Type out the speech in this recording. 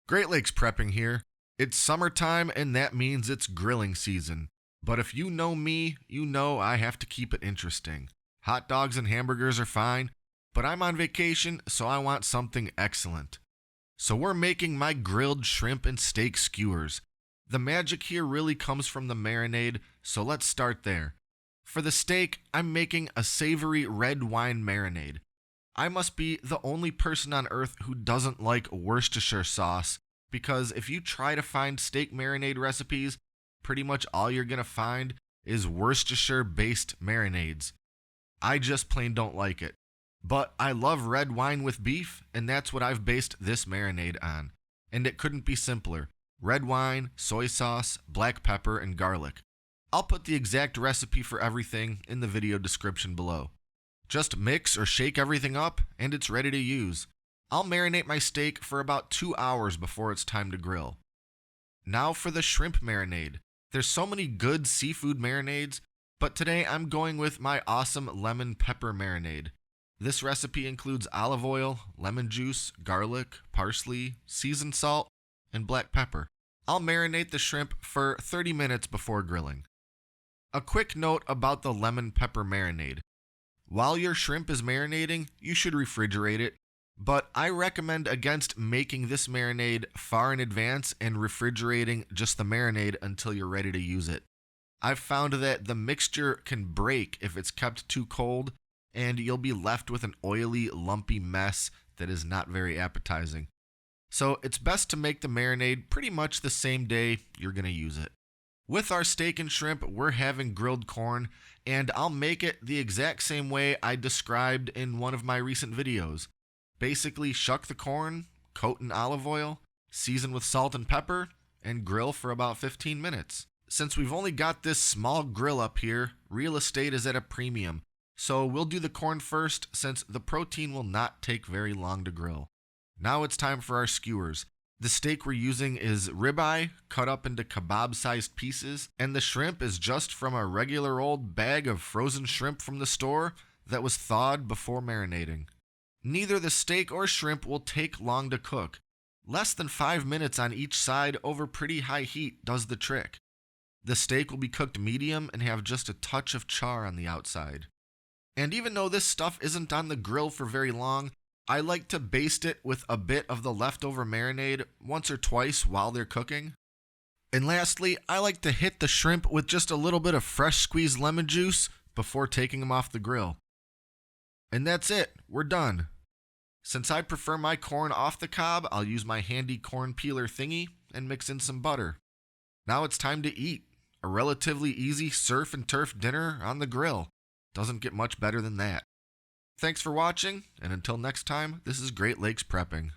Great Lakes Prepping here. It's summertime and that means it's grilling season. But if you know me, you know I have to keep it interesting. Hot dogs and hamburgers are fine, but I'm on vacation, so I want something excellent. So we're making my grilled shrimp and steak skewers. The magic here really comes from the marinade, so let's start there. For the steak, I'm making a savory red wine marinade. I must be the only person on earth who doesn't like Worcestershire sauce, because if you try to find steak marinade recipes, pretty much all you're going to find is Worcestershire-based marinades. I just plain don't like it. But I love red wine with beef, and that's what I've based this marinade on. And it couldn't be simpler. Red wine, soy sauce, black pepper, and garlic. I'll put the exact recipe for everything in the video description below. Just mix or shake everything up, and it's ready to use. I'll marinate my steak for about 2 hours before it's time to grill. Now for the shrimp marinade. There's so many good seafood marinades, but today I'm going with my awesome lemon pepper marinade. This recipe includes olive oil, lemon juice, garlic, parsley, seasoned salt, and black pepper. I'll marinate the shrimp for 30 minutes before grilling. A quick note about the lemon pepper marinade. While your shrimp is marinating, you should refrigerate it, but I recommend against making this marinade far in advance and refrigerating just the marinade until you're ready to use it. I've found that the mixture can break if it's kept too cold, and you'll be left with an oily, lumpy mess that is not very appetizing. So it's best to make the marinade pretty much the same day you're going to use it. With our steak and shrimp, we're having grilled corn, and I'll make it the exact same way I described in one of my recent videos. Basically, shuck the corn, coat in olive oil, season with salt and pepper, and grill for about 15 minutes. Since we've only got this small grill up here, real estate is at a premium, so we'll do the corn first since the protein will not take very long to grill. Now it's time for our skewers. The steak we're using is ribeye, cut up into kebab-sized pieces, and the shrimp is just from a regular old bag of frozen shrimp from the store that was thawed before marinating. Neither the steak or shrimp will take long to cook. Less than 5 minutes on each side over pretty high heat does the trick. The steak will be cooked medium and have just a touch of char on the outside. And even though this stuff isn't on the grill for very long, I like to baste it with a bit of the leftover marinade once or twice while they're cooking. And lastly, I like to hit the shrimp with just a little bit of fresh squeezed lemon juice before taking them off the grill. And that's it, we're done. Since I prefer my corn off the cob, I'll use my handy corn peeler thingy and mix in some butter. Now it's time to eat. A relatively easy surf and turf dinner on the grill. Doesn't get much better than that. Thanks for watching, and until next time, this is Great Lakes Prepping.